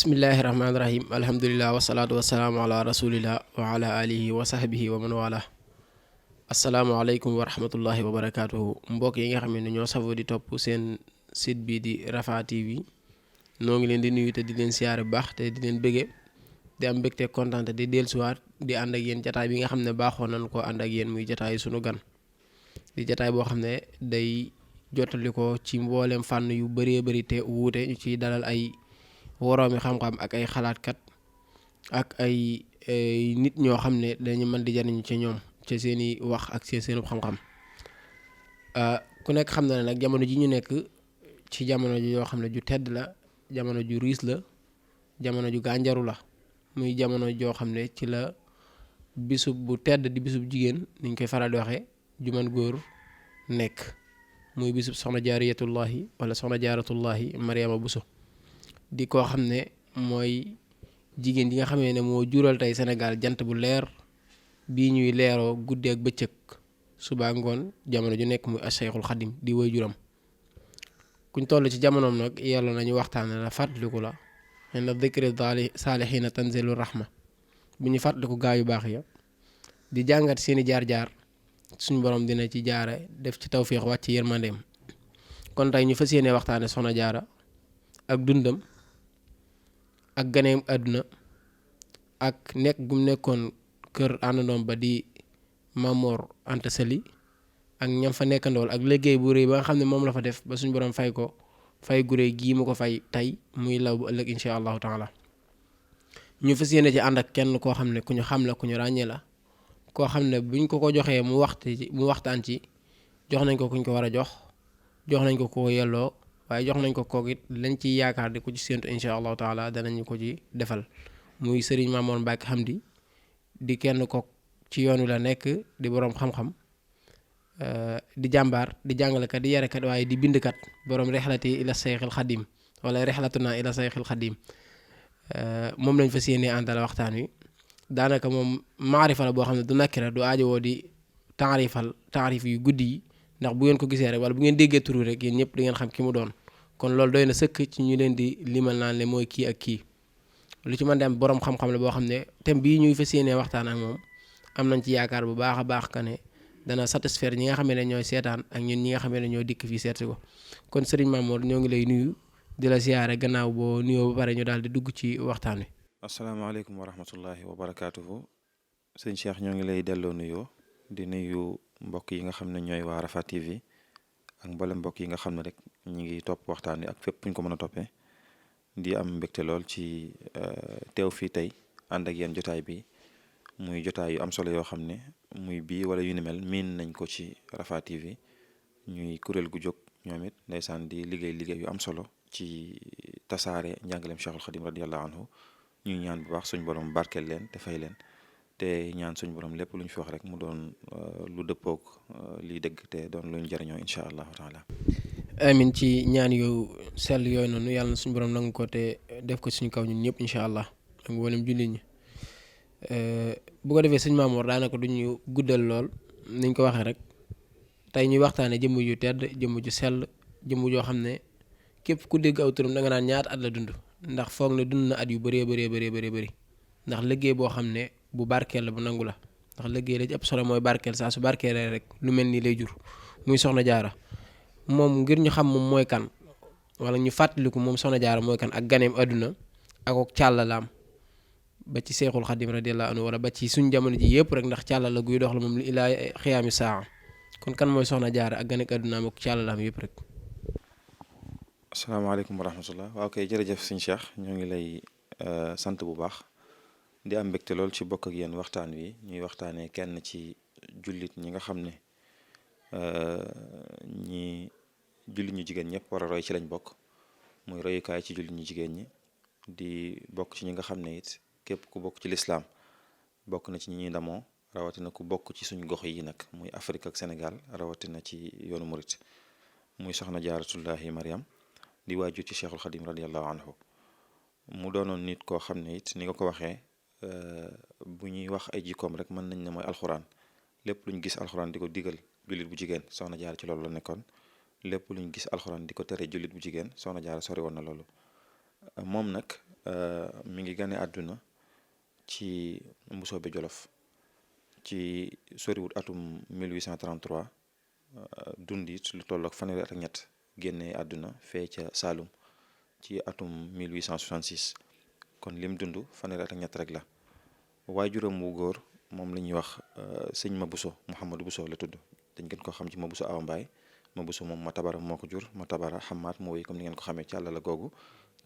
bismillahi rahmaani rahim alhamdulilah wasalaatu wasalaamu ala rasulillah wa ala alihi wa sahbihi wa man wala asalaamualeykum wa rahmatullahi wa barakaatuhu mbokk yi nga xam ne ñoo safoo di topp seen site bi di Rafah TV noo ngi leen di nuyu te di leen siyaare bu baax te di leen bëggee di am mbégte kontaan te di dellusiwaat di ànd ak yéen jataay bi nga xam ne baaxoo nañ koo ànd ak yéen muy jataay sunu gan di jataay boo xam ne day jottali ko ci mboolem fànn yu bëree bëri te wuute ñu ciy dalal ay woroomi xam-xam ak ay xalaatkat ak ay nit ñoo xam ne dañu mën di jariñu ci ñoom ci seeni wax ak seenu xam-xam ku nekk xam na ne nag jamono ji ñu nekk ci jamono ji yoo xam ne ju tedd la jamono ju riis la jamono ju gànjaru la muy jamono joo xam ne ci la bisub bu tedd di bisub jigéen niñ koy faral di waxee ju man góor nekk muy bisub soxna jaariyatullahi wala soxna jaaratullahi Mariama Bousso di koo xam ne mooy jigéen ji nga xamee ne moo jural tey Sénégal jant bu leer bii ñuy leeroo guddi ak bëccëg suba ngoon jamono ju nekk muy Cheikhul Khadim di woy juram kuñ toll ci jamonoom nag yàlla nañu waxtaane la fàttaliku la inda dikri saalihiina tanzilu rahma bu ñu fàttaliku gaa yu baax ya di jàngat seeni jaar-jaar suñ borom dina ci jaare def ci tawfiix wàcc yërmandeem kon tey ñu fas yéene waxtaane soxna jaara ak dundam ak ganeem àdduna ak nekk gum nekkoon kër àndandoom ba di Mamor Anta Sali ak ñam fa nekkandool ak liggéey bu rëy ba nga xam ne moom la fa def ba suñu borom fay ko fay gu rëy gii mu ko fay tey muy law bu ëllëg insha allahu taala ñu fas yéene ci ànd ak kenn koo xam ne ku ñu xam la ku ñu ràññee la koo xam ne buñ ko joxee mu waxtaan ci jox nañ ko kuñ ko war a jox nañ ko ko yelloo waaye jox nañ ko kook it lañ ciy yaakaar di ko ci séentu insha allahu taala danañu ko ci defal muy sëriñ Mamour Mbacke Hamdi di kenn ko ci yoonu la nekk di boroom xam-xam di jàmbaar di jàngalekat di yarekat waaye di bindkat boroom rexlati ila Seyxil Xadim wala rexlatuna ila Seyxil Xadim moom lañ fa séenee àndal waxtaan wi daanaka moom maarifa la boo xam ne du nakkira du aajowoo di taarif yu guddi yi ndax bu ngeen ko gisee rek wala bu ngeen déggee turu rek yéen ñëpp di ngeen xam ki mu doon kon loolu doy na sëkk ci ñu leen di limal naan le mooy kii ak kii lu ci mën dem boroom xam-xam la boo xam ne thème bii ñuy fas yéenee waxtaan ak moom am nañ ci yaakaar bu baax a baax que ne dana satisfaire ñi nga xam ne ñooy seetaan ak ñun ñi nga xam ne ñoo dikk fii seetsi ko kon sëriñ Mamour ñoo ngi lay nuyu di la siyaare gannaaw boo nuyoo ba pare ñu daal di dugg ci waxtaan wi. asalaamaaleykum wa rahmatullahi wa barakaatuhu sëñ Cheikh ñoo ngi lay delloo nuyoo di nuyu mbokk yi nga xam ne ñooy waa Rafah TV ak mboolem mbokk yi nga xam ne rek ñu ngi topp waxtaan wi ak fépp ñu ko mën a toppee di am mbégte lool ci teew fii tey ànd ak yéen jotaay bi muy jotaay yu am solo yoo xam ne muy bii wala yu ni mel miin nañ ko ci Rafah TV ñuy kuréel gu jóg ñoom it ndeysaan di liggéey yu am solo ci tasaare njàngaleem Cheikhul Khadim radiyallahu anhu ñuy ñaan bu baax suñ borom barkeel leen te fay leen te ñaan suñ borom lépp lu ñu fi wax rek mu doon lu dëppoog liy dëgg te doon lu ñu jëriñoo incha allahu taala. amin ci ñaan yu sell yooyu noonu yàlla na suñu borom nangu ko te def ko suñu kaw ñun ñëpp incha allah ak mboolem jullit ñi bu ko defee sëñ Mamour daanaka duñu guddal lool niñ ko waxee rek tey ñuy waxtaane jëmm ju tedd jëmm ju sell jëmm joo xam ne képp ku dégg aw turam da nga naan ñaata at la dund ndax foog ne dund na at yu bëree bëri ndax liggéey boo xam ne bu barkeel la bu nangu la ndax liggéey la ci ëpp solo mooy barkeel saa su barkeelee rek lu mel nii lay jur muy soxna jaara moom ngir ñu xam moom mooy kan wala ñu fàttaliku moom soxna jaara mooy kan ak ganeem àdduna ak càllalaam ba ci Seexul Xadim radiyallahu anhu wala ba ci suñ jamono ji yëpp rek ndax càlla la guy dox la moom li ilaa xiyaami saa kon kan mooy soxna jaara ak ganeem àddunaam ak càllalaam yëpp rek. asalaamaaleykum wa rahmatullah waaw kay jërëjëf sëñ Cheikh ñoo ngi lay sant bu baax di am mbégte lool ci bokk ak yéen waxtaan wi ñuy waxtaanee kenn ci jullit ñi nga xam ne ñi jullit ñu jigéen ñëpp war a roy ci lañ bokk muy royukaay ci jullit ñu jigéen ñi di bokk ci ñi nga xam ne it képp ku bokk ci lislaam bokk na ci ñi ñuy ndamoo rawatina ku bokk ci suñ gox yi nag muy Afrique ak Sénégal rawatina ci yoonu murit muy soxna jaaratullahi Mariam di waajur ci Cheikhul Khadim radiyallahu anhu mu doonoon nit koo xam ne it ni nga ko waxee bu ñuy wax ay jikkoom rek mën nañ ne mooy alxuraan lépp lu ñu gis alxuraan di ko digal jullit bu jigéen soxna jaar ci loolu la nekkoon lépp lu ñu gis alxuraan di ko tere jullit bu jigéen soxna jaar sori woon na loolu moom nag mi ngi gane àdduna ci Mbusoobe Jolof ci soriwut atum 1833 dund it lu toll ak fanweeri at ak ñett génnee àdduna fee ca Saalum ci atum 1866 kon lim dund fanweeri at ak ñett rek la. waajuram wu góor moom la ñuy wax sëñ Mabuso Mouhamadou Buso la tudd, dañ gën ko xam ci Mabuso Awa Mbaay. Mabuso moom Matabara moo ko jur, Matabara Xamaat moo wéy comme ni ngeen ko xamee ci àlla la googu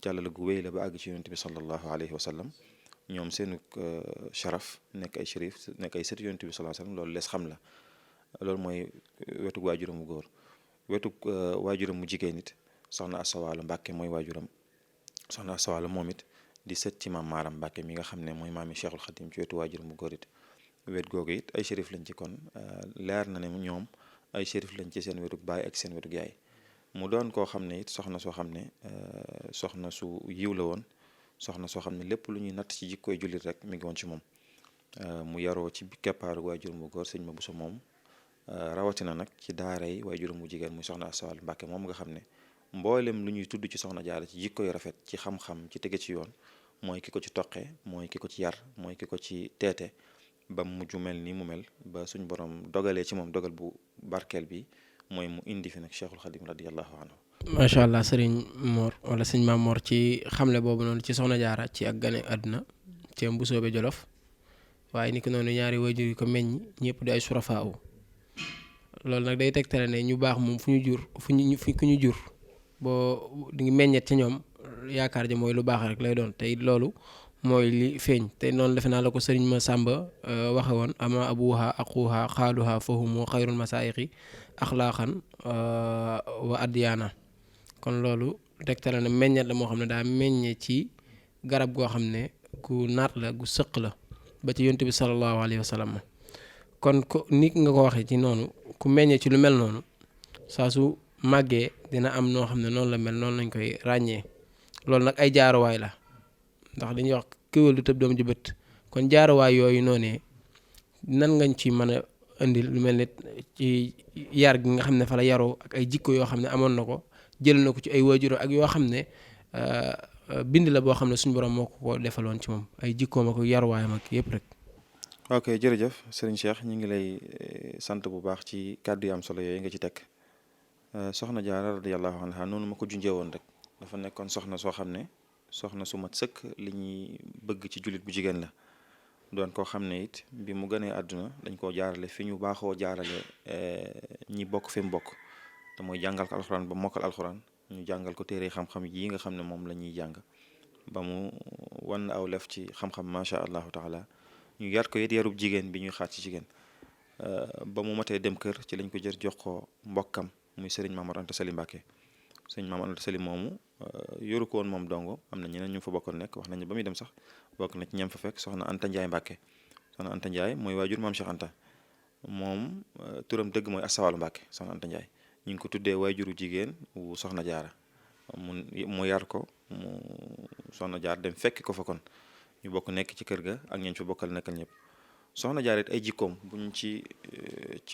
ci àlla la gu wéy la ba àgg ci yonent bi sallallahu alayhi wa sallam. ñoom seenu sharaf nekk ay shérif nekk ay sët yonent bi sallallahu alayhi wa sallam loolu lees xam la. loolu mooy wetu waajuram mu góor. wetu waajuram mu jigéen it soxna Asawaalo Mbàkke mooy waajuram. soxna Asawaalo moom it di sët ci maam Maaram Mbàkke mi nga xam ne mooy maami Cheikhul Xadim ci wetu waajuram mu góor it. wet googu it ay shérif lañ ci kon leer na ne ñoom ay shérif lañ ci seen wetu baay ak seen wetu yaay. mu doon koo xam ne it soxna soo xam ne soxna su yiw la woon, soxna soo xam ne lépp lu ñuy natt ci jikkooy jullit rek mi ngi woon ci moom. mu yaroo ci keppaaru waajuram mu góor sëñ Mabuso moom rawatina nag ci daaray waajuram mu jigéen muy soxna Asawal Mbàkke moom nga xam ne mboolem lu ñuy tudd ci soxna Jaara ci jikko yu rafet ci xam-xam ci tege ci yoon mooy ki ko ci toqe, mooy ki ko ci yar, mooy ki ko ci teete ba mujj mel ni mu mel ba suñ borom dogalee ci moom dogal bu barkeel bi mooy mu indi fi nag Cheikhul Xadim radiyallahu anhu. macha allah sëriñ Mor wala sëñ Maam Mor ci xamle boobu noonu ci soxna Jaara ci ak gane àdduna ci Mbusoobe Jolof waaye ni ko noonu ñaari waajur yi ko meññ ñëpp di ay surafaaw. loolu nag day tegtale ne ñu baax moom fu ñu jur boo di ngi meññet ci ñoom yaakaar ji mooy lu baax rek lay doon te it loolu mooy li feeñ te noonu defe naa la ko sëriñ ma Sàmba waxe woon ama abuha aquha xaaluha fahumu xayrul masaayiqi axlaaqan wa adyaana. kon loolu tegtale ne meññet la moo xam ne daa meññe ci garab goo xam ne gu naat la gu sëq la ba ci yonent bi sallallahu alayhi wa sallam. kon ko nit nga ko waxee ci noonu ku meññee ci lu mel noonu saa su màggee dina am noo xam ne noonu la mel noonu lañ koy ràññee. loolu nag ay jaaruwaay la ndax dañuy wax kéwél du tëb doom ji bët kon jaaruwaay yooyu noonee nan ngañ ci mën a indi lu mel ne ci yar gi nga xam ne fa la yaroo ak ay jikko yoo xam ne amoon na ko jël na ko ci ay waajur ak yoo xam ne bind la boo xam ne suñu borom moo ko defaloon ci moom ay jikkoom ak yaruwaayam ak yëpp rek. ok jërëjëf sëriñ Cheikh ñu ngi lay sant bu baax ci kàddu yi am solo yooyu nga ci teg. soxna Jaara radiyallahu anha noonu ma ko junjee woon rek dafa nekkoon soxna soo xam ne soxna su mat sëkk li ñuy bëgg ci jullit bu jigéen la. doon koo xam ne it bi mu gënee àdduna dañ koo jaarale fi ñu baaxoo jaarale ñi bokk fi mu bokk te mooy jàngal ko alxuraan ba mokkal alxuraan ñu jàngal ko téere xam-xam yi nga xam ne moom la ñuy jàng ba mu wan aw lef ci xam-xam macha allahu taala ñu yar ko it yarub jigéen bi ñuy xaat ci jigéen ba mu matee dem kër ci lañ ko jër jox ko mbokkam muy sëriñ Maamor Anta Sali Mbàkke. sëriñ Maamor Anta Sali moomu yoru ko woon moom dongo am na ñeneen ñu fa bokkoon nekk wax nañu ba muy dem sax bokk na ci ñam fa fekk soxna Anta Ndiaye Mbàkke. soxna Anta Ndiaye mooy waajur maam Cheikh Anta moom turam dëgg mooy Asawalu Mbàkke soxna Anta Ndiaye ñu ngi ko tuddee waajuru jigéen wu soxna Jaara mu yar ko mu soxna Jaar dem fekki ko fa kon ñu bokk nekk ci kër ga ak ñañ fa bokkal nekkal ñëpp. soxna Jaar it ay jikkoom buñ ci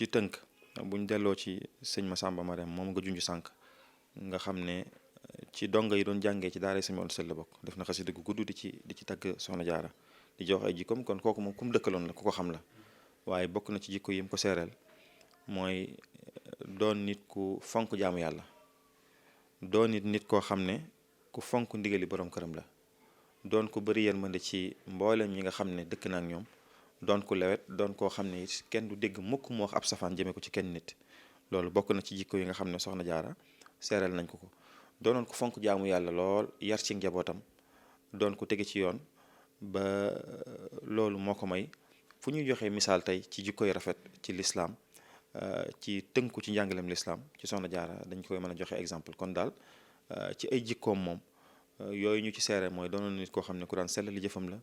tënk buñ delloo ci sëñ Masamba Marème moom nga junj sànq nga xam ne ci donga yi doon jàngee ci daara sëñ Mor Sël la bokk def na xasida gu gudd di ci tagg soxna Jaara di jox ay jikkoom kon kooku moom ku mu dëkkaloon la ku ko xam la waaye bokk na ci jikko yi mu ko seereel mooy doon nit ku fonk jaamu yàlla doon nit koo xam ne ku fonk ndigali borom këram la doon ko bëri yërmande ci mboolem ñi nga xam ne dëkk na ak ñoom doon ko lewet doon koo xam ne it kenn du dégg mukk mu wax ab safaan jëmee ko ci kenn nit loolu bokk na ci jikko yi nga xam ne soxna Jaara seereel nañ ko doonoon ko fonk jaamu yàlla lool yar ci njabootam doon ko tege ci yoon ba loolu moo ko may fu ñuy joxee misaal tey ci jikko yu rafet ci lislaam ci tënku ci njàngaleem lislaam ci soxna Jaara dañ koy mën a joxe exemple kon daal ci ay jikkoom moom yooyu ñu ci seere mooy doonoon nit koo xam ne ku daan sell li jëfam la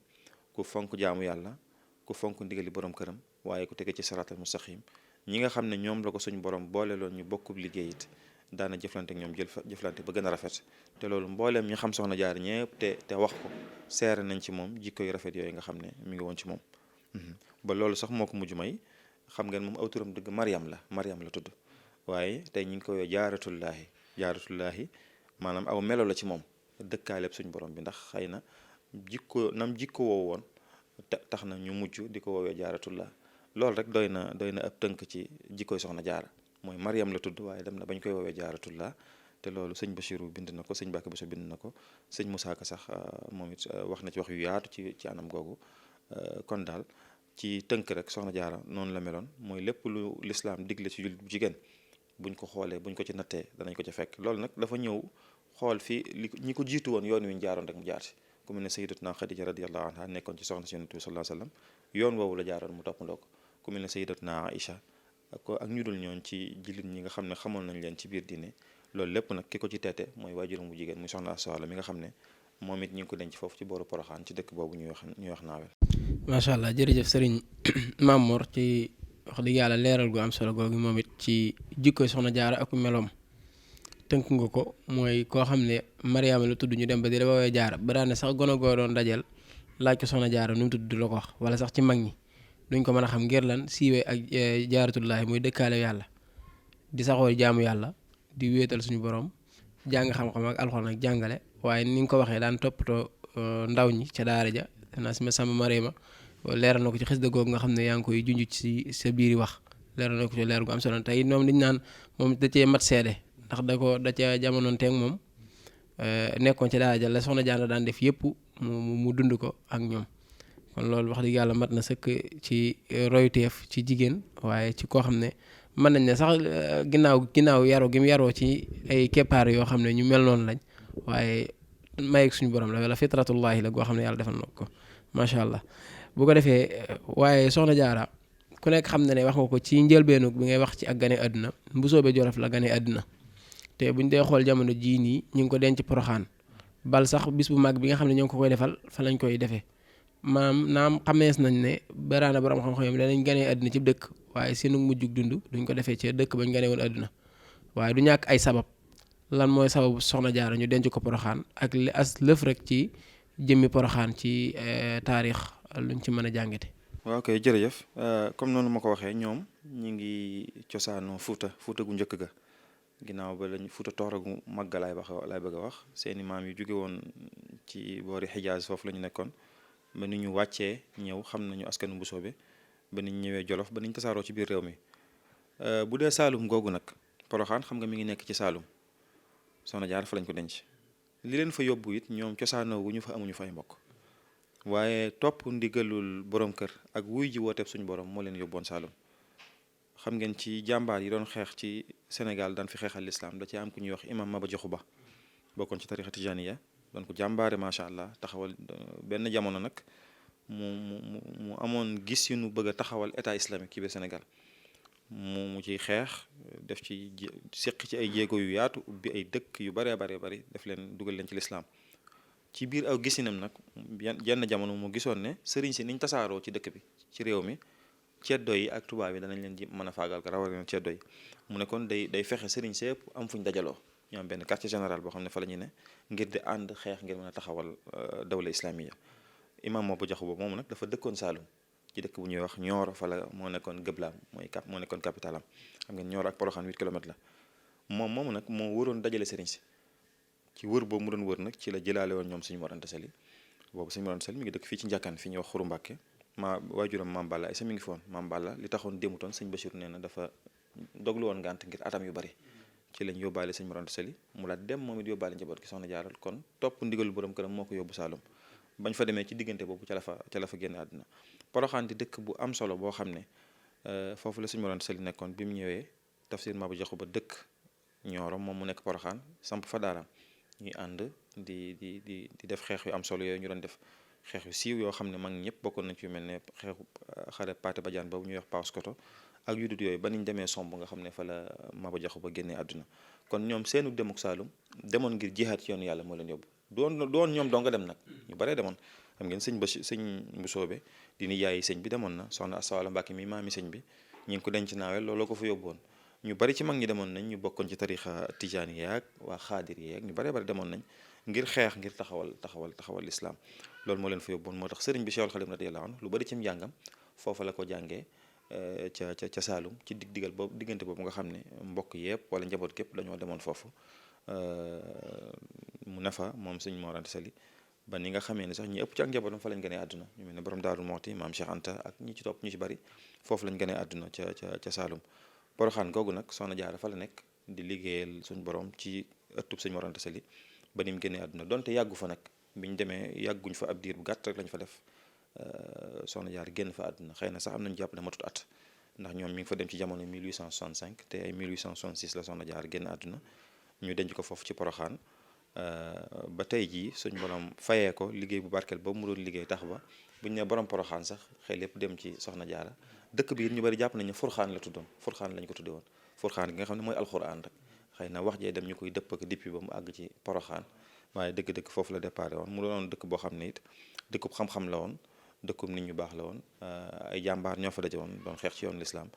ku fonk jaamu yàlla ku fonk ndigali borom këram waaye ku tege ci siraatal mustaqim ñi nga xam ne ñoom la ko suñu borom boole loon ñu bokkub liggéey it daana jëflante ak ñoom jëflante ba gën a rafet te loolu mbooleem ñu xam soxna Jaara ñëpp te wax ko seere nañ ci moom jikko yu rafet yooyu nga xam ne mi ngi woon ci moom ba loolu sax moo ko mujj may xam ngeen moom aw turam dëgg Mariam la tudd waaye tey ñu ngi koy jaaratullaahi maanaam aw melo la ci moom dëkkaaleb suñu borom bi ndax xëy na jikko woo woon tax na ñu mujj di ko woowee jaaratullah. loolu rek doy na ab tënk ci jikkoy soxna jaara. mooy Mariam la tudd waaye dem na bañ koy woowee jaaratullah. te loolu sëñ Bachirou bind na ko, sëñ Mbàkke Bousso bind na ko, sëñ Moussa Ka sax moom it wax na ci wax yu yaatu ci anam googu. kon daal ci tënk rek soxna jaara noonu la meloon. mooy lépp lu lislaam digle ci jullit bu jigéen buñ ko xoolee buñ ko ci nattee danañ ko ci fekk. loolu nag dafa ñëw xool fii ñi ko jiitu woon yoon wi ñu jaaroon rek mu jaar si. ku mel ne sayyidatuna Xadija radiyallahu anha nekkoon ci soxna si Yonent bi sallallahu alayhi wasallam yoon woowu la jaaroon mu toppandoo ko. ku mel ne sayyidatuna Aïcha ak ñu dul ñoon ci jullit ñi nga xam ne xamoon nañ leen ci biir diine. loolu lépp nag ki ko ci teete mooy waajuram bu jigéen muy soxna Asta Walo mi nga xam ne moom it ñu ngi ko denc foofu ci booru Poroxaan ci dëkk boobu ñuy wax Naawel. macha allah jërëjëf sëriñ Mamor ci wax dëgg yàlla leeral gu am solo googu moom it ci jikkoy soxna jaara ak meloom tënk nga ko. mooy koo xam ne Mariama la tudd ñu dem ba di la woowee jaara ba daan ne sax gono goo doon dajal laaj ko soxna jaara nu mu tudd du la ko wax wala sax ci mag ñi duñ ko mën a xam ngir lan siiwee ak jaaratullaahi muy dëkkaale yàlla di saxoo jaamu yàlla di wéetal suñu borom jàng xam-xam ak alxuraan ak jàngale. waaye ni nga ko waxee daan toppatoo ndaw ñi ca daara ja naa si ma sàmm Mariama leeral na ko ci xis de googu nga xam ne yaa ngi koy junj ci sa biiri wax leeral na ko ci leer gu am solo tey ñoom liñ naan moom da cee mat seede ndax da ca jamonoon teeg moom nekkoon ci daara ja la soxna Jaara daan def yëpp mu dund ko ak ñoom. kon loolu wax dëgg yàlla mat na sëkk ci royteef ci jigéen waaye ci koo xam ne mën nañ ne sax ginnaaw yaroo gi mu yaroo ci ay keppaar yoo xam ne ñu mel noonu lañ waaye mayeeg suñu borom la wala fitratullahi la goo xam ne yàlla defal na ko macha allah. bu ko defee waaye soxna jaara ku nekk xam na ne wax nga ko ci njëlbeenu bi ngay wax ci ak gane àdduna Mbusoobe Jolof la gane àdduna te buñ dee xool jamono jii nii ñu ngi ko denc Poroxaan bal sax bis bu mag bi nga xam ne ñoo ngi ko koy defal fa lañ koy defee. naam xamees nañ ne baraana borom xam-xam yi danañ ganee àdduna ci dëkk waaye seenu mujjug dund duñ ko defee ci dëkk bañ ganee woon àdduna waaye du ñàkk ay sabab. lan mooy sababu soxna jaara ñu denc ko Poroxaan ak li as lëf rek ci jëmmi Poroxaan ci taarix luñ ci mën a jàngate. waaw kay jërëjëf comme noonu ma ko waxee ñoom ñi ngi cosaanoo Fuuta gu njëkk ga ginnaaw ba lañ Fuuta Tooro gu mag laay bëgg a wax seeni maam yu jóge woon ci boori Xijaaz foofu la ñu nekkoon. ba ni ñu wàccee ñëw xam nañu askanu Mbusoobe ba ni ñu ñëwee Jolof ba ni ñu tasaaroo ci biir réew mi. bu dee Saalum googu nag Poroxaan xam nga mi ngi nekk ci Saalum soxna Jaara fa lañ ko denc. li leen fa yóbbu it ñoom cosaanoo gu ñu fa amuñu fay mbokk waaye topp ndigalul borom kër ak wuy ji wooteeb suñu borom moo leen yóbboon Saalum. xam ngeen ci jàmbaar yi doon xeex ci Sénégal daan fi xeexal lislaam da ci am ku ñuy wax imam Maba Jaxu Ba bokkoon ci tarixa Tijaaniya doon ko jàmbaare macha allah taxawal benn jamono nag mu amoon gis yu nu bëgg a taxawal état islamique ci biir Sénégal mu ciy xeex def ci seq ci ay jéego yu yaatu ubbi ay dëkk yu baree bari def leen dugal leen ci lislaam ci biir aw gisinam nag jenn jamono mu gisoon ne sëriñ si niñ tasaaroo ci dëkk bi ci réew mi ceddo yi ak tubaab yi danañ leen ji mën a faagal ko rawatina ceddo yi mu ne kon day fexe sëriñ si yëpp am fuñ dajaloo ñu am benn quartier général boo xam ne fa la ñu ne ngir di ànd xeex ngir mën a taxawal dawla islamiya. imam Maba Jaxu Ba moom nag dafa dëkkoon Saalum ci dëkk bu ñuy wax Nioro fa la moo nekkoon Gëblaam moo nekkoon capitalam xam ngeen Nioro ak Poroxaan 8 kilomètres la moom nag moo waroon dajale sëriñ si ci wër boobu mu doon wër nag ci la jëlaale woon ñoom Sëñ Mor Anta Sali boobu Sëñ Mor Anta Sali mi ngi dëkk fii ci Njàkkaan fi ñuy wax Xuru Mbàkke waajuram Maam Balla ay sa mi ngi fi woon Maam Balla li taxoon démutoon Sëñ Bachir nee na dafa doglu woon ngànt ngir atam yu bari ci lañ yóbbaale Sëñ Mor Anta Sali mu la dem moom it yóbbaale njaboot gi soxna jaaral kon topp ndigalu borom këram moo ko yóbbu Saalum bañ fa demee ci diggante boobu ca la fa génne àdduna. Poroxaan di dëkk bu am solo boo xam ne foofu la Sëñ Mor Anta Sali nekkoon bi mu ñëwee tafsir Maba Jaxu Ba dëkk Ñooro moom mu nekk Poroxaan samp fa daaraam ñuy ànd di def xeex yu am solo yooyu ñu doon def xeex yu siiw yoo xam ne mag ñëpp bokkoon nañ ci yu mel ne xeexu xare Paate Badiane boobu ñuy wax Paos Koto ak yu dut yooyu ba niñ demee somb nga xam ne fa la Maba Jaxu Ba génnee àdduna kon ñoom seenu demuk Saalum demoon ngir jihaat ci yoonu yàlla moo leen yóbbu doon ñoom doo nga dem nag ñu baree demoon xam ngeen sëñ Mbusoobe di ni yaayi sëñ bi demoon na soxna Asta Walo Mbàkke mi maami sëñ bi ñu ngi ko denc Naawel looloo ko fa yóbbuwoon ñu bari ci mag ñi demoon nañ ñu bokkoon ci tarixa Tijaan yi ak waa Xaadir yi ak ñu baree bari demoon nañ ngir xeex ngir taxawal lislaam loolu moo leen fa yóbbuwoon moo tax sëriñ bi Cheikhul Khadim radiyallahu anhu lu bari ci njàngam foofa la ko jàngee ca Saalum ci diggante boobu nga xam ne mbokk yëpp wala njaboot gépp dañoo demoon foofu mu ne fa moom Sëñ Mor Anta Sali ba ni nga xamee ne sax ñi ëpp ci ak njabootam fa lañ gënee àdduna ñu mel ne borom Daaru Muxti maam Cheikh Anta ak ñi ci topp ñu ci bari foofu lañ gënee àdduna ca Saalum. Poroxaan googu nag Soxna Jaara fa la nekk di liggéeyal suñ borom ci ëttub sëñ Mor Anta Sali ba ni mu génnee àdduna donte yàggu fa nag biñ demee yàgguñ fa ab diir bu gàtt rek lañ fa def Soxna Jaara génn fa àdduna xëy na sax am nañu jàpp ne matut at ndax ñoom mi ngi fa dem ci jamono 1865 te ay 1866 la Soxna Jaara génn àdduna ñu denc ko foofu ci Poroxaan ba tey jii suñ borom fayee ko liggéey bu barkeel boobu mu doon liggéey tax ba buñ ne borom Poroxaan sax xel yépp dem ci Soxna Jaara dëkk bi it ñu bari jàpp nañu Furxaan la tuddoon Furxaan lañ ko tudde woon Furxaan gi nga xam ne mooy alxuraan rek xëy na wax jee dem ñu koy dëpp ak depuis ba mu àgg ci Poroxaan waaye dëgg-dëgg foofu la déparé woon mu doon dëkk boo xam ne it dëkkub xam-xam la woon dëkkub nit ñu baax la woon ay jàmbaar ñoo fa daje woon doon xeex ci yoon lislaam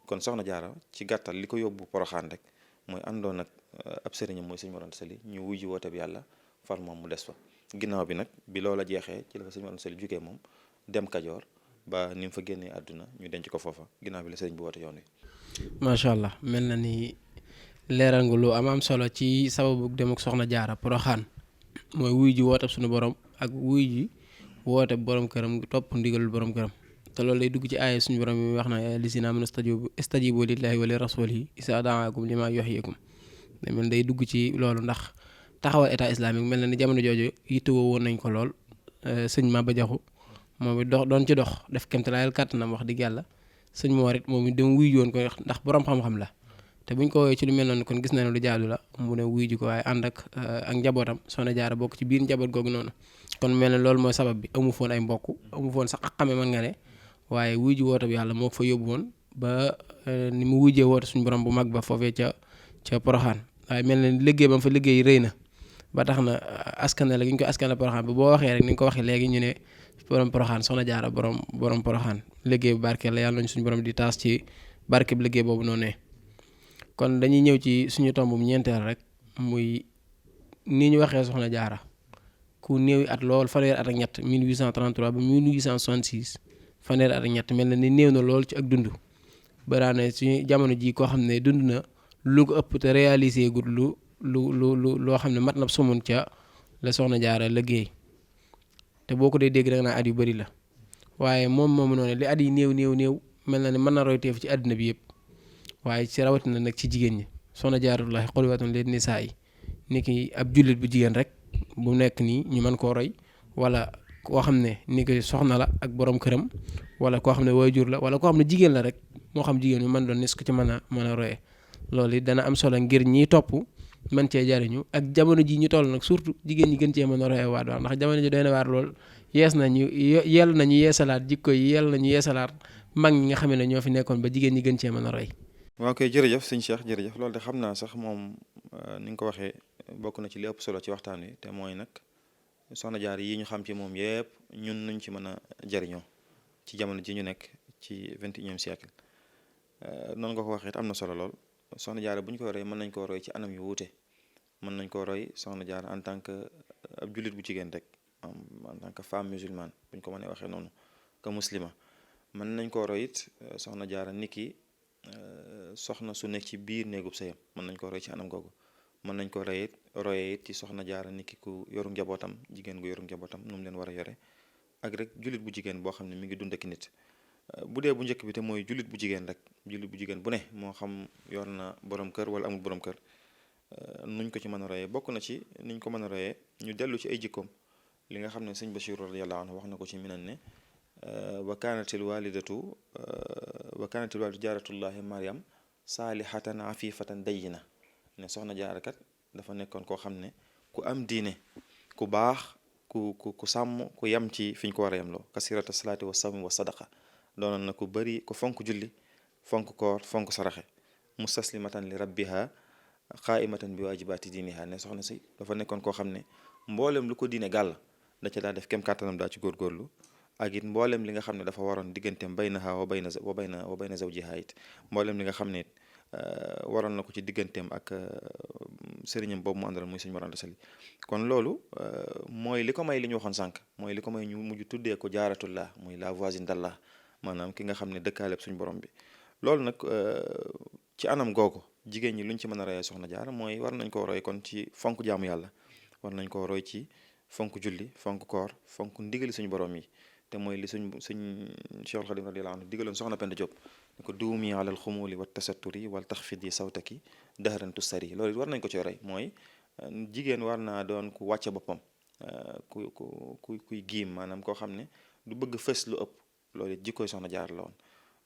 kon Soxna Jaara ci gàttal li ko yóbbu Poroxaan rek mooy àndoon ak ab sëriñam mooy sëñ Mor Anta Sali ñu wuy ji woote bi yàlla far moom mu des fa ginnaaw bi nag bi loola jeexee ci la fa sëñ Mor Anta Sali jugee moom dem Kajoor ba ni mu fa génnee àdduna ñu denc ko foofa ginnaaw bi la sëriñ bi woote yoon wi. macha allah mel na ni leeral nga lu am solo ci sababu dem ak Soxna Jaara Poroxaan mooy wuy ji woote suñu borom ak wuy ji woote borom këram topp ndigalul borom këram te loolu lay dugg ci aaya suñu borom yi wax na lisina amanu stajibu lillahi wa li rasulihi isa daakum lima yuhyikum mel day dugg ci loolu ndax taxawal état islamique mel na ni jamono jooju yittewoo woon nañ ko lool sëñ Maba Jaxu moom it doon ci dox def kéemtalaayal kàttanam wax dëgg yàlla sëñ Moor it moom it dem wuy ji woon ko ndax borom xam-xam la te buñ ko woowee ci lu mel noonu kon gis na ne lu jaadu la mu ne wuy ji ko waaye ànd ak njabootam Soxna Jaara bokk ci biir njaboot googu noonu kon mel ne loolu mooy sabab bi amu foon ay mbokk amu foon sax ak xame mën nga ne waaye wuy ji woote bi yàlla moo ko fa yóbbu woon ba ni mu wujjee woote suñu borom bu mag ba foofee ca Poroxaan waaye mel ne liggéey ba mu fa liggéey rëy na ba tax na askane la gi ñu ko askane Poroxaan bi boo waxee rek ni nga ko waxee léegi ñu ne borom Poroxaan Soxna Jaara borom Poroxaan liggéey bu barkeel la yàlla nañu suñu borom di taas ci barke bi liggéey boobu noonu kon dañuy ñëw ci suñu tombum ñeenteel rek muy ni ñu waxee Soxna Jaara ku néewi at lool fanweeri at ak ñett 1833 ba 1866 fanweeri at ak ñett mel na ni néew na lool ci ak dund baraane suñu jamono ji koo xam ne dund na lu ko ëpp te réalisé gud loo xam ne mat na sumun ca la Soxna Jaara liggéey te boo ko dee dégg da nga naa at yu bari la waaye moom noonu li at yi néew mel na ne mën na royteef ci àddina bi yëpp waaye ci rawatina nag ci jigéen ñi Soxna Jaaratullaahi qudwatun lin nisaa yi ni ki ab jullit bu jigéen rek bu nekk nii ñu mën koo roy wala koo xam ne ni ki soxna la ak borom këram wala koo xam ne waajur la wala koo xam ne jigéen la rek moo xam jigéen ñu mën doon nis ko ci mën a royee loolu it dana am solo ngir ñiy topp mën cee jariñu ak jamono ji ñu toll nag surtout jigéen ñi gën cee mën a royee waat waaw ndax jamono ji doy na waar lool yell nañu yeesalaat jikko yi yell nañu yeesalaat mag ñi nga xam ne ñoo fi nekkoon ba jigéen ñi gën cee mën a roy. waaw kay jërëjëf sëñ Cheikh jërëjëf loolu de xam naa sax moom ni nga ko waxee bokk na ci li ëpp solo ci waxtaan wi te mooy nag Soxna Jaara yi ñu xam ci moom yëpp ñun nuñ ci mën a jariñoo ci jamono ji ñu nekk ci 21e siècle noonu nga ko waxee am na solo lool Soxna Jaara bu ñu ko roy mën nañ koo roy ci anam yu wuute mën nañ koo roy Soxna Jaara en tant que ab jullit bu jigéen rek en tant que femme musulmane bu ñu ko mënee waxee noonu que muslima mën nañ koo roy it Soxna Jaara niki soxna su nekk ci biir néegub sëyam mën nañ ko roy ci anam googu mën nañ ko royee it ci Soxna Jaara niki ku yorum njabootam jigéen gu yorum njabootam nu mu leen war a yore ak rek jullit bu jigéen boo xam ne mi ngi dund ak nit bu dee bu njëkk bi te mooy jullit bu jigéen rek jullit bu jigéen bu ne moo xam yor na borom kër wala amul borom kër nuñ ko ci mën a royee bokk na ci niñ ko mën a royee ñu dellu ci ay jikkoom li nga xam ne sëñ Bachir radiyallahu anhu wax na ko ci minan ne wa kaanatil walidatu jaaratullahi Mariam saalihatan afifatan dayyina ne Soxna Jaara kat dafa nekkoon koo xam ne ku am diine ku baax ku sàmm ku yem ci fi ñu ko war a yemloo kasirata salaati wa sawmi wa sadaqa doonoon na ku bëri ku fonk julli fonk koor fonk saraxe mustaslimatan li rabbiha qaimatan bi wajibaati diiniha ne soxna si dafa nekkoon koo xam ne mboolem lu ko diine gàll da ca daa def kem kàttanam daa ci góorgóorlu ak it mboolem li nga xam ne dafa waroon digganteem baynaha wa bayna zawjiha it mboolem li nga xam ne waroon na ko ci digganteem ak sëriñam boobu mu àndal muy sëñ Mor Anta Sali kon loolu mooy li ko may li ñu waxoon sànq mooy li ko may ñu mujj tuddee ko jaaratullah muy la voisine d'Allah maanaam ki nga xam ne dëkkaaleb suñ borom bi loolu nag ci anam googu jigéen ñi luñ ci mën a royee Soxna Jaara mooy war nañ koo roy kon ci fonk jaamu yàlla war nañ koo roy ci fonk julli fonk koor fonk ndigali suñu borom yi te mooy li suñ Cheikhul Khadim radiyallahu anhu digaloon soxna Penda Diop ne ko duumi alal xumuli wa tasatturi wal taxfidi sawtaki dahran tusari loolu it war nañ ko ci roy mooy jigéen war naa doon ku wàcce boppam kuy giim maanaam koo xam ne du bëgg fës lu ëpp loolu it jikkooy soxna jaar la woon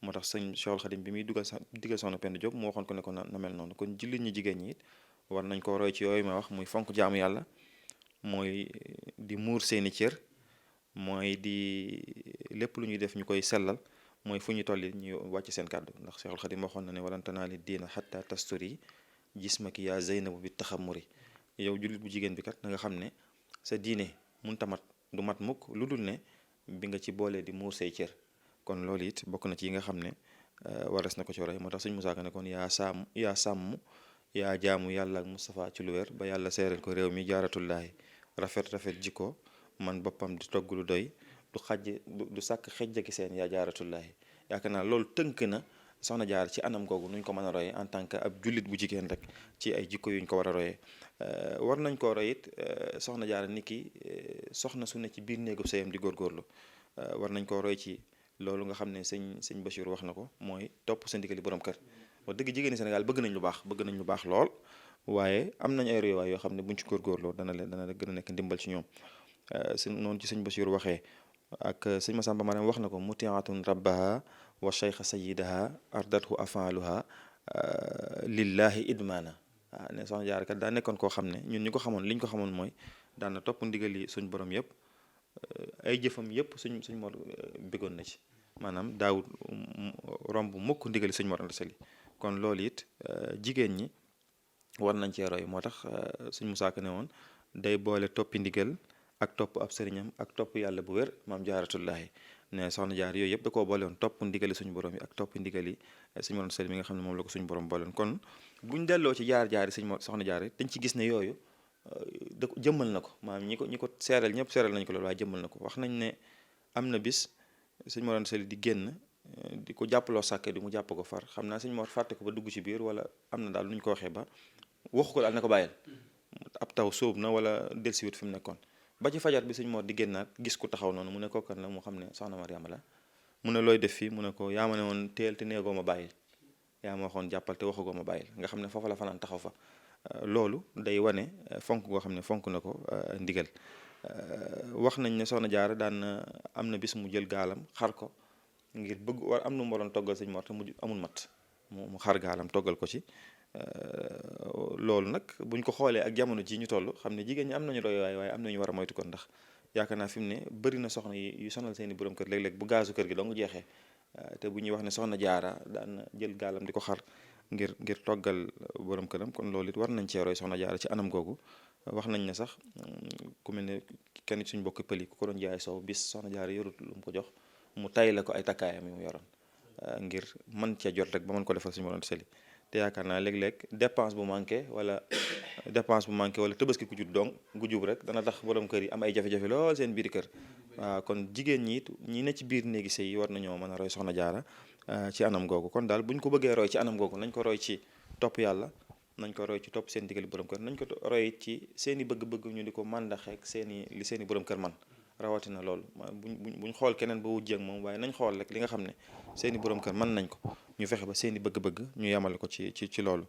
moo tax sëñ Cheikhul Khadim bi muy digal soxna Penda Diop mu waxoon ko ne ko na mel noonu kon jullit ñi jigéen ñi it war nañ ko roy ci yooyu ma wax muy fonk jaamu yàlla mooy di muur seeni cër mooy di lépp lu ñuy def ñu koy sellal mooy fu ñu tolli ñu wàcc seen kàddu ndax Cheikhul Khadim waxoon na ne walan tanaali diina xatta tasturi jismaki yaa zeynabu bi taxamuri yow jullit bu jigéen bi kat na nga xam ne sa diine munta mat du mat mukk lu dul ne bi nga ci boolee di muur say cër kon loolu it bokk na ci yi nga xam ne waras na ko ci roy moo tax sëñ Musaa Ka ne kon yaa sàmm yaa jaamu yàlla ak Moustapha ci lu wér ba yàlla seereel ko réew mi jaaratullaahi rafet jikko man boppam di togg lu doy du sàkk xejjaki seen yaa jaaratullaahi yaakaar naa loolu tënk na soxna jaar ci anam googu nuñ ko mën a royee en tant que ab jullit bu jigéen rek ci ay jikko yuñ ko war a royee war nañ koo roy it soxna jaar ni ki soxna su ne ci biir néegub sëyam di góorgóorlu war nañ koo roy ci loolu nga xam ne sëñ Bachir wax na ko mooy topp sa ndigali borom kër wax dëgg jigéeni Sénégal bëgg nañ lu baax lool waaye am nañ ay royuwaay yoo xam ne buñ ci góorgóorloo dana gën a nekk ndimbal ci ñoom noonu ci sëñ Bachir waxee ak sëñ Massamba Maram wax na ko mutiatun rabbaha wa cheikha sayidaha ardathu afaaluha lillahi idmaana waaw ne soxna Jaara kat daa nekkoon koo xam ne ñun ñu ko xamoon liñ ko xamoon mooy daan na topp ndigali suñ borom yëpp ay jëfam yëpp suñ mor bëggoon na ci maanaam daawut romb mukk ndigali suñ mor anta sali kon loolu it jigéen ñi war nañ cee roy moo tax suñ Musaa Ka ne woon day boole toppi ndigal ak topp ab sëriñam ak topp yàlla bu wér maam jaaratullaahi ne soxna jaar yooyu yëpp da koo boole woon topp ndigali suñu borom yi ak topp ndigali suñu borom sëriñ mi nga xam ne moom la ko suñu borom boole woon kon buñ delloo ci jaar-jaari soxna jaar dañ ci gis ne yooyu da ko jëmmal na ko maanaam ñi ko seeral ñëpp seeral nañ ko loolu waaye jëmmal na ko wax nañ ne am na bis suñu morom sëriñ di génn di ko jàppaloo sàkke di mu jàpp ko far xam naa suñu mor fàtte ko ba dugg ci biir wala am na daal lu ñu ko waxee ba waxu ko daal na ko bàyyil ab taw sóob na wala delsiwut fi mu nekkoon ba ci fajar bi suñ mor di génnaat gis ku taxaw noonu mu ne ko kan la mu xam ne soxna Mariama la mu ne looy def fii mu ne ko yaa ma ne woon teel te neegoo ma bàyyil yaa ma waxoon jàppal te waxagoo ma bàyyil nga xam ne foofa la fanaan taxaw fa loolu day wane fonk goo xam ne fonk na ko ndigal wax nañ ne soxna Jaara daan am na bis mu jël gaalam xar ko ngir bëgg war am nu mu waroon toggal sëñ Mor te mu amul mat mu xar gaalam toggal ko ci loolu nag buñ ko xoolee ak jamono ji ñu toll xam ne jigéen ñi am nañu roy waaye am nañu war a moytu kon ndax yaakaar naa fi mu ne bëri na soxna yu sonal seeni borom kër léeg-léeg bu gaasu kër gi dong jeexee te bu ñuy wax ne soxna Jaara daan jël gaalam di ko xar ngir toggal borom këram kon loolu it war nañ cee roy soxna Jaara ci anam googu wax nañ ne sax ku mel ne kenn suñ bokk pël yi ku ko doon jaay soow bis soxna Jaara yorut lu mu ko jox mu tay la ko ay takkaayam yi mu yoroon ngir mën cee jot rek ba mën ko defal suñu moroon seli te yaakaar naa léeg-léeg dépense bu manqué wala tabaski ku jub dong gu jub rek dana tax borom kër yi am ay jafe-jafe lool seen biir kër waaw kon jigéen ñi it ñi ne ci biir néegi sëy yi war nañoo mën a roy soxna Jaara ci anam googu kon daal buñ ko bëggee roy ci anam googu nañ ko roy ci topp yàlla nañ ko roy ci topp seen digali borom kër nañ ko roy ci seeni bëgg-bëgg ñu di ko màndaxeek li seeni borom kër man rawatina loolu buñ xool keneen ba wujjee ak moom waaye nañ xool rek li nga xam ne seeni borom kër mën nañ ko ñu fexe ba seeni bëgg-bëgg ñu yemale ko ci loolu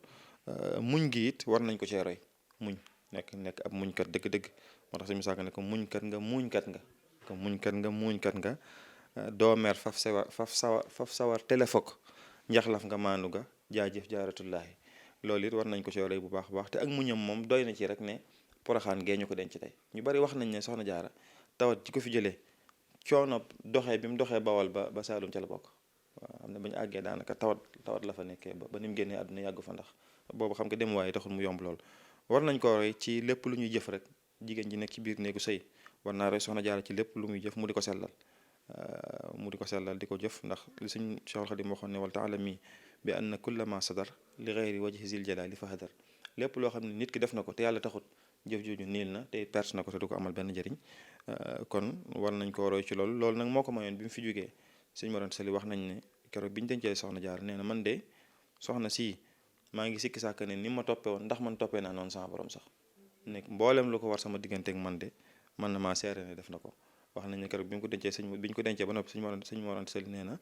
muñ gi it war nañ ko cee roy muñ nekk ab muñkat dëgg-dëgg moo tax suñu Musaa ne ko muñkat nga muñkat nga doo mer faf sawar téléfok njaxlaf nga maanu ga jaajëf jaaratullaahi loolu it war nañ ko cee roy bu baax a baax te ak muñam moom doy na ci rek ne poroxaan gee ñu ko denc tey ñu bari wax nañ ne soxna Jaara tawat ci ko fi jëlee coono doxee bi mu doxee Bawol ba Saalum ca la bokk waaw am na ba ñu àggee daanaka tawat la fa nekkee ba ni mu génnee àdduna yàggu fa ndax boobu xam nga dem waaye taxul mu yomb lool war nañ ko roy ci lépp lu ñuy jëf rek jigéen ji nekk ci biir néegu sëy war naa roy soxna Jaara ci lépp lu muy jëf mu di ko sellal di ko jëf ndax li suñ Cheikhul Khadim waxoon ne wal taalami bi anna kulla ma sadar li ghayri wajhi zil jalali fa hadar lépp loo xam ne nit ki def na ko te yàlla taxut jëf jooju niil na te perte na ko te du ko amal benn njëriñ kon war nañ koo roy ci loolu nag moo ko mayoon bi mu fi jógee suñu moroon sali wax nañ ne keroog bi ñu dencee soxna Jaara nee na man de soxna si maa ngi sikki sàkk ne ni ma toppee woon ndax man toppee naa noonu sama borom sax nekk mboolem lu ko war sama digganteeg man de mën na maa seere ne def na ko. wax nañ ne keroog bi ñu ko dencee ba noppi sëñ Mor Anta Sali nee na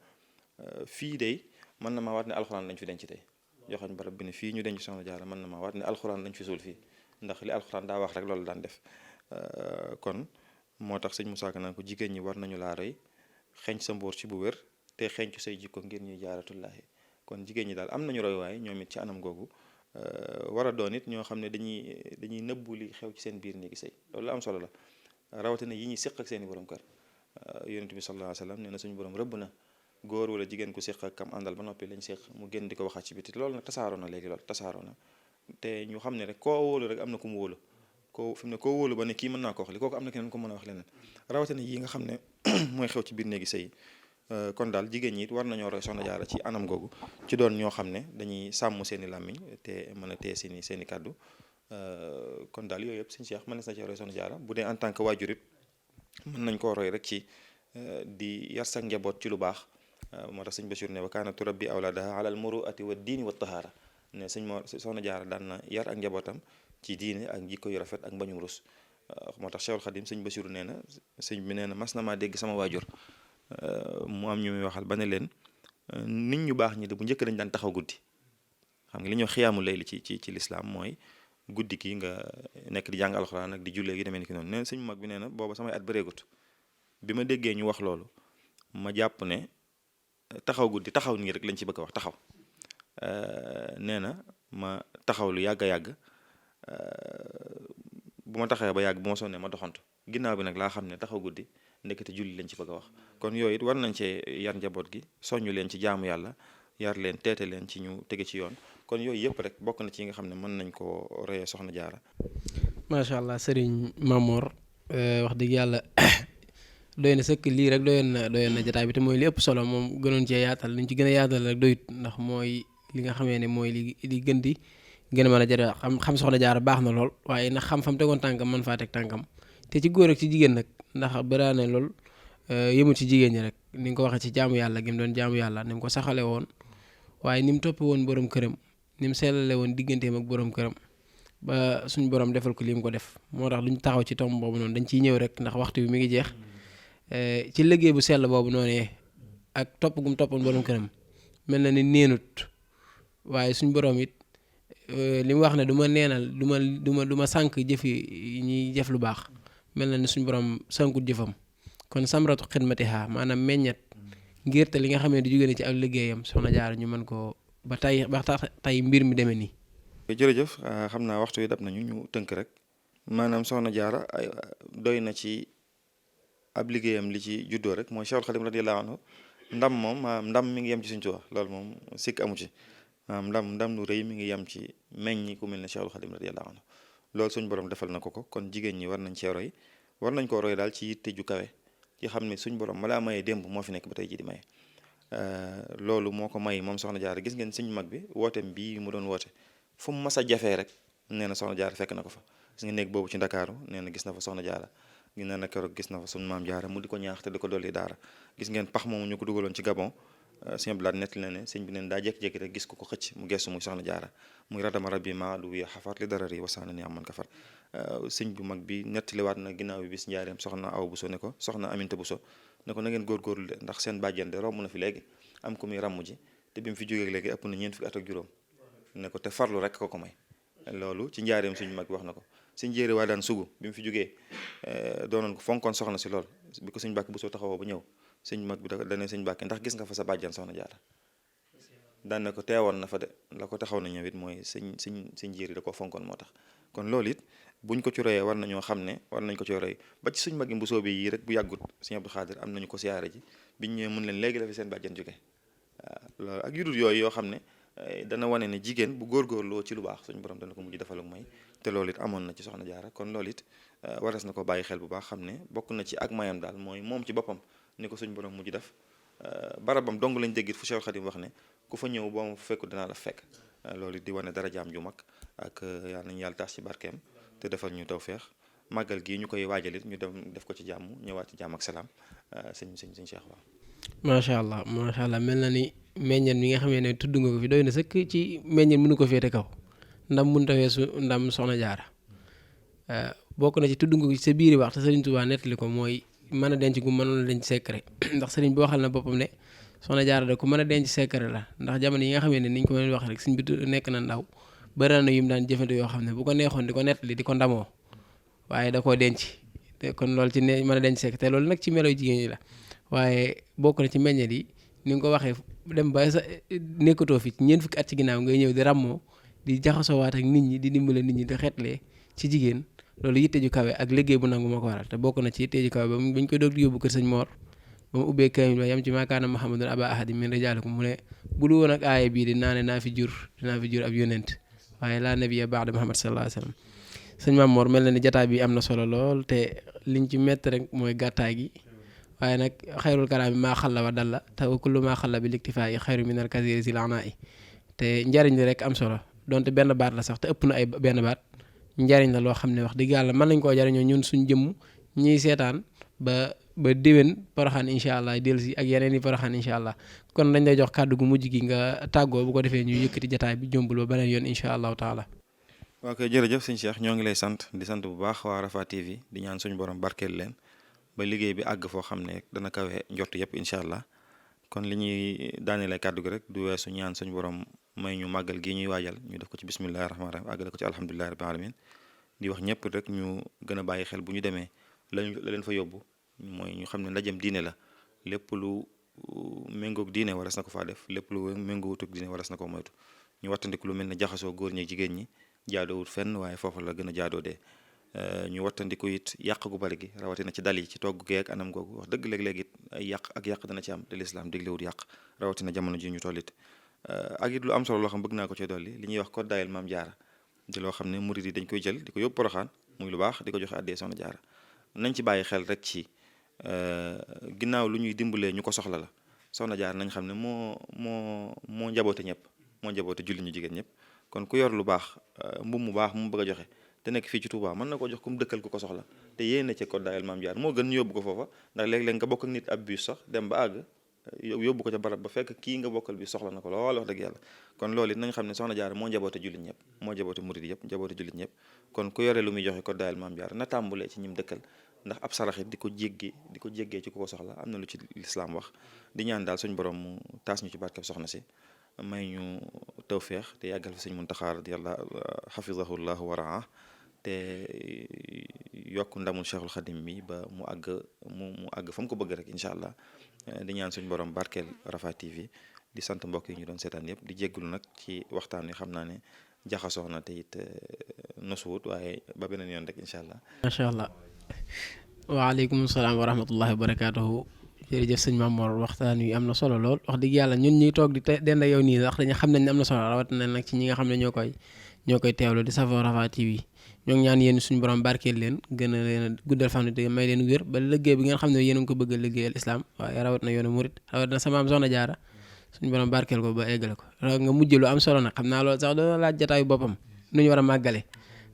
fii de mën na maa waat ne alxuraan lañ fi denc tey. joxoñ barab bi ne fii ñu denc soxna jaara mën na maa waat ne alxuraan lañ fi suul fii ndax li alxuraan daa wax rek loolu daan def. kon moo tax sëñ Moussa Ka naan ko jigéen ñi war nañu laa roy xeeñ sa mbóor ci bu wér te xeeñcu say jikko ngir ñuy jaaratullaahi. kon jigéen ñi daal am nañu roy waaye ñoom it ci anam googu war a doon it ñoo xam ne dañuy nëbbu li xew ci seen biir néegi sëy loolu la am solo la rawatina yi ñuy séq ak seen i borom kër. yonent bi sallallahu alayhi wa sallam nee na suñu borom rëbb na góor wala jigéen ku séq ak kam àndal ba noppi lañ séq mu génn di ko waxaat ci biti loolu nag tasaaroo na léegi loolu tasaaroo na te ñu xam ne rek koo wóolu rek am na ku mu wóolu koo fi mu ne koo wóolu ba ne kii mën naa ko wax li kooku am na keneen ko mën a wax leneen rawatina yi nga xam ne mooy xew ci biir néegi sëy. kon daal jigéen ñi it war nañoo roy soxna jaara ci anam googu ci doon ñoo xam ne dañuy sàmm seen i làmmiñ te mën a téye seen i kàddu kon daal yooyu yëpp sëñ Cheikh mën na ci roy soxna jaara bu dee en tant que waajur it mën nañ koo roy rek ci di yar sa njaboot ci lu baax. moo tax sëñ Bachir ne wa kaana turabbi awlaadaha ala al muruati wa diini wa tahaara ne soxna jaara daan na yar ak njabootam ci diine ak jikko yu rafet ak mbañum rus. moo tax Cheikhul Khadim sëñ Bachir nee na sëñ bi nee na mas na maa dégg sama waajur mu am ñu muy waxal ba ne leen nit ñu baax ñi de bu njëkk dañ daan taxaw guddi xam nga li ñuy wax xiyaamu layli ci lislaam mooy guddi ki nga nekk di jàng alxuraan ak di jullee gi demee ni ki noonu nee na sëñ mag bi nee na booba samay at bëreegut bi ma déggee ñu wax loolu ma jàpp ne taxaw guddi taxaw nii rek lañ ci bëgg a wax taxaw. nee na ma taxaw lu yàgg a yàgg bu ma taxawee ba yàgg bu ma sonnee ma doxantu ginnaaw bi nag laa xam ne taxaw guddi ndekete julli lañ ci bëgg a wax. kon yooyu it war nañ cee yar njaboot gi soññu leen ci jaamu yàlla yar leen teete leen ci ñu tege ci yoon kon yooyu yëpp rek bokk na ci yi nga xam ne mën nañ koo royee soxna jaara. macha allah sëriñ Mamor wax dëgg yàlla doy na sëkk lii rek doyoon na jotaay bi te mooy li ëpp solo moom gënoon cee yaatal liñ ci gën a yaatal rek doyut ndax mooy li nga xamee ne mooy li gën di gën a mën a jëriñ xam soxna jaara baax na lool waaye nag xam fam tegoon tànkam mën faa teg tànkam te ci góor ak ci jigéen nag ndax bëraa na lool yëmut ci jigéen ñi rek ni nga ko waxee ci jaamu yàlla gi mu doon jaamu yàlla ni mu ko saxale woon waaye ni mu toppe woon borom këram ni mu sellale woon digganteem ak borom këram ba suñ borom defal ko li mu ko def moo tax duñ taxaw ci tomb boobu noonu dañ ciy ñëw rek ndax waxtu bi mi ngi jeex ci liggéey bu sell boobu noonu ak topp gum toppoon borom këram mel na ni neenut waaye suñ borom it li mu wax ne du ma neenal du ma sànq jëfi ñiy jëf lu baax mel na ni suñ borom sànkut jëfam kon samratu xidmatiha maanaam meññet ngir te li nga xam ne di jóge ne ci ab liggéeyam soxna Jaara ñu mën ko ba tax tey mbir mi demee nii. jërëjëf xam naa waxtu yi dab nañu ñu tënk rek maanaam soxna Jaara doy na ci ab liggéeyam li ci juddoo rek mooy Cheikhul Khadim radiyallahu anhu ndam moom ndam mi ngi yem ci Sëñ Tuubaa loolu moom sikk amu ci ndam lu rëy mi ngi yem ci meññi ku mel ne Cheikhul Khadim radiyallahu anhu loolu suñ borom defal na ko kon jigéen ñi war nañ cee roy war nañ koo roy daal ci yitte ju kawe ci xam ne suñ borom malaa mayee démb moo fi nekk ba tey ji di maye loolu moo ko may moom soxna Jaara gis ngeen suñ mag bi wooteem bii mu doon woote fu mu mas a jafee rek nee na soxna Jaara fekk na ko fa gis nga néeg boobu ci Ndakaaru nee na gis na fa soxna Jaara gi nee na keroog gis na fa suñ maam Jaara mu di ko ñaax te di ko dolli daara gis ngeen pax moomu ñu ko dugaloon ci Gabon sëñ Blaat nettali na ne sëñ bi neen daa jékki-jékki rek gis ko xëcc mu gestu muy soxna Jaara muy radama rabbi maa lu wi xafar li darari wasaana ni am man ka far sëñ bu mag bi nettaliwaat na ginnaaw bi bis njaareem soxna Awa Buso ne ko soxna Aminta Buso ne ko na ngeen góorgóorlu de ndax seen bàjjen de romb na fi léegi am ko muy ràmm ji te bi mu fi jógee léegi ëpp na ñeent fukki at ak juróom ne ko te farlu rek ko may loolu ci njaareem suñu mag bi wax na ko suñ jéere waa daan sugu bi mu fi jógee doonoon ko fonkoon soxna si lool bi ko suñ bàkk bu soo taxawoo ba ñëw suñ mag bi dane suñ bàkk ndax gis nga fa sa bàjjan soxna Jaara daan ne ko teewoon na fa de la ko taxaw na ñëw it mooy suñ jéeri da koo fonkoon moo tax kon loolu it buñ ko ci royee war nañoo xam ne war nañ ko ci roy ba ci suñ mag yi bu soobee yii rek bu yàggut suñu Abdou Xaadir am nañu ko siyaare ji biñ ñëwee mun leen léegi la fi seen bàjjan jóge waaw loolu ak yudut yooyu yoo xam ne dana wane ne jigéen bu góorgóorloo ci lu baax suñu borom dana ko mujj defal ak may te loolu it amoon na ci soxna Jaara kon loolu it waras na ko bàyyi xel bu baax xam ne bokk na ci ak mayam daal mooy moom ci boppam ni ko suñu borom mujj def barabam dong lañ déggit fu Cheikh Khadim wax ne ku fa ñëw boo ma fa fekku dinaa la fekk loolu it di wane dara jaam ju mag ak yàlla nañu yàlla tax ci barkeem te defal ñu tawfeex màggal gii ñu koy waajalit ñu def ko ci jàmm ñëwaat ci jàmm ak salaam sëñ Cheikh waaw. macha allah mel na ni meññeen mi nga xamee ne tudd nga ko fi doy na sëkk ci meññeen mënu ko féete kaw ndam mënut a weesu ndam soxna Jaara bokk na ci tudd nga ko ci sa biiri wax te Sëriñ Tuubaa nettali ko mooy mën a denc gu mënoon a denc secret ndax sëriñ bi waxal na boppam ne soxna Jaara da ku mën a denc secret la ndax jamono yi nga xam ne niñ ko mën wax rek suñ bi nekk na ndaw bëri na yu mu daan jëfante yoo xam ne bu ko neexoon di ko nettali di ko ndamoo waaye da koo denc te kon loolu ci ne mën a denc secret te loolu nag ci melo jigéen ñi la waaye bokk na ci meññet yi ni nga ko waxee dem ba sa nekkatoo fi ñeent fukki at ci ginnaaw ngay ñëw di ràmmoo di jaxasoowaat ak nit ñi di dimbale nit ñi di xeetlee ci jigéen loolu yitte ju kawe ak liggéey bu nangu moo ko waral te bokk na ci yitte ju kawe ba bañ koy doog di yóbbu kër sëñ Mor ba mu ubbee kaamil ba yam ci maakaana Muhammadun aba ahadin min rijaalikum mu ne bulu woon ak aaya bii dinaa ne dinaa fi jur ab yonent waaye laa nabiyya ba'da Muhammad sallallahu alayhi wasallam sëñ Maam Mor mel na ni jataay bi am na solo lool te liñ ci mett rek mooy gàttaay gi waaye nag xayrul kalaami maa xalla wa dalla te kullu maa xalla bi liktifaa yi xayru minal kasiiri sil anaa yi te njariñ li rek am solo donte benn baat la sax te ëpp na ay benn baat njariñ la loo xam ne wax dëgg yàlla mën nañ koo jariñoo ñun suñ jëmm ñiy seetaan ba déwén Porokhane incha allah dellu si ak yeneen i Porokhane incha allah kon dañ lay jox kàddu gu mujj gi nga tàggoo bu ko defee ñu yëkkati jataay bi jombul ba beneen yoon incha allahu taala. waa kay jërëjëf sëñ Cheikh ñoo ngi lay sant di sant bu baax waa Rafah TV di ñaan suñu borom barkeel leen ba liggéey bi àgg foo xam ne dana kawe njort yëpp incha allah kon li ñuy daanelee kàddu gi rek du weesu ñaan suñu borom may ñu màggal gii ñuy waajal ñu def ko ci bismillahi rahmaani rahim àggale ko ci alhamdulillahi rabbil alamin di wax ñëpp rek ñu gën a bàyyi xel bu ñu demee la leen fa yóbbu mooy ñu xam ne ndajem diine la lépp lu méngoog diine waras na ko faa def lépp lu méngoowut ak diine waras na ko moytu ñu wattandiku lu mel ne jaxasoo góor ñi jigéen ñi jaadoowut fenn waaye foofu la gën a jaadoo dee ñu wattandiku it yàq gu bari gi rawatina ci dal yi ci togg gee ak anam googu wax dëgg léeg-léeg it ay yàq dana ci am te lislaam diglewut yàq rawatina jamono ji ñu tollit ak it lu am solo loo xam bëgg naa ko ci dolli li ñuy wax code daayel Maam Jaara di loo xam ne murid yi dañ koy jël di ko yóbbu Porokhane muy lu baax di ko joxe addee Soxna Jaara nañ ci bàyyi xel rek ci ginnaaw lu ñuy dimbalee ñu ko soxla la Soxna Jaara nañ xam ne moo njaboote ñëpp moo njaboote julli ñu jigéen ñëpp kon ku yor lu baax mbub mu baax mu bëgg a joxe te nekk fii ci Touba mën na ko jox ku mu dëkkal ku ko soxla te yéene ci code daayel Maam Jaara moo gën ñu yóbbu ko foofa ndax léeg-léeg nga bokk ak nit ab bus sax dem ba àgg yóbbu ko ca barab ba fekk kii nga bokkal bi soxla na ko lool wax dëgg yàlla kon loolu it nañ xam ne Soxna Jaara moo njaboote jullit ñëpp moo njaboote murid yëpp njaboote jullit ñëpp kon ku yore lu muy joxe code daayel Maam Jaara na tàmbulee ci ñim dëkkal ndax ab saraxit di ko jéggee ci ku ko soxla am na lu ci lislaam wax di ñaan daal suñ borom mu taas ñu ci barkeb soxna si may ñu tawféex te yàggal fi sëñ Muntaxa radiyallahu xafizahullahu wa raa te yokk ndamul Cheikhul Xadim mi ba mu àgg fa mu ko bëgg rek incha allah di ñaan suñ borom barkeel Rafah TV di sant mbokk yi ñu doon seetaan yëpp di jéggulu nag ci waxtaan wi xam naa ne jaxasoo na te it nosuwut waaye ba beneen yoon rek incha allah. macha allah. waaleykum salaam wa rahmatullahi wa barakaatuhu. jërëjëf sëñ Maam Mor waxtaan wi am na solo lool wax dëgg yàlla ñun ñuy toog di dend ak yow nii sax dañu xam nañ ne am na solo rawatina nag ci ñi nga xam ne ñoo koy teewlu di safoo Rafah TV ñoo ngi ñaan yéen suñu borom barkeel leen gën a leen guddal fan te may leen wér ba liggéey bi ngeen xam ne yéen a ngi ko bëgg a liggéeyal islam waaye rawat na yoonu murit rawat na sama am Soxna Jaara suñu borom barkeel ko ba eggale ko nga mujj lu am solo nag xam naa loolu sax doo laaj jataayu boppam nu ñu war a màggale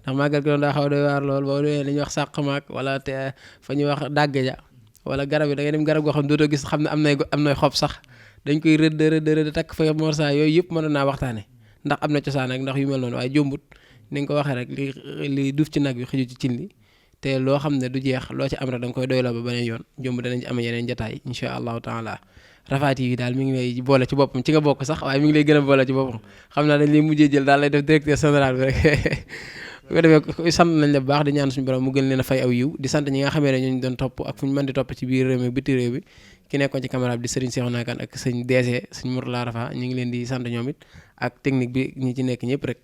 ndax màggal gi doon daa xaw doy waar lool boo dee li ñuy wax sàq maak wala te fa ñuy wax dàgg ja wala garab yi da ngay dem garab goo xam dootoo gis xam ne am nay xob sax dañ koy rëdd takk fa morsa yooyu yëpp mënoon naa waxtaane ndax am na cosaan ak ndax yu mel noonu waaye jombut ni nga ko waxee rek li duuf ci nag bi xëju ci cin li te loo xam ne du jeex loo ci am rek da nga koy doyloo ba beneen yoon jomb danañ ci am yeneen jotaay incha allahu taala Rafah TV daal mi ngi lay boole ci boppam ci nga bokk sax waaye mi ngi lay gën a boole ci boppam xam naa dañ lay mujjee jël daal lay def directeur général bi rek bu ko defee sant nañ la bu baax di ñaan suñu borom mu gën leen a fay aw yiw di sant ñi nga xamee ne ñu doon topp ak fu ñu mën di topp ci biir réew mi biti réew bi ki nekkoon ci caméra bi di Serigne Cheikhouna Kane ak sëñ DG sëñ Mourtala Rafah ñu ngi leen di sant ñoom it ak technique bi ñi ci nekk ñëpp rek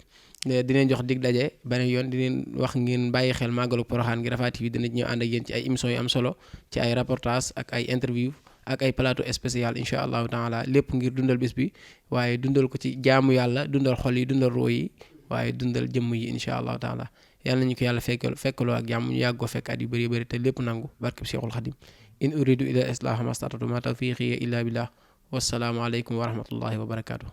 di leen jox dig daje beneen yoon di leen wax ngeen bàyyi xel màggalu Porokhane gi Rafah TV dina ñëw ànd ak yéen ci ay émissions yu am solo ci ay reportage ak ay interview ak ay plateau spécial incha allahu taala lépp ngir dundal bés bi waaye dundal ko ci jaamu yàlla dundal xol yi dundal roo yi waaye dundal jëmm yi incha allahu taala yàlla nañu ko yàlla fekkaloo ak jàmm ñu yàgg ko fekk at yu bëri bëri te lépp nangu barkeb Cheikhul Khadim in uridu ila islaha mastatatu ma tawfiqi illa billah wassalaamu aleykum wa rahmatullahi wa barakatuh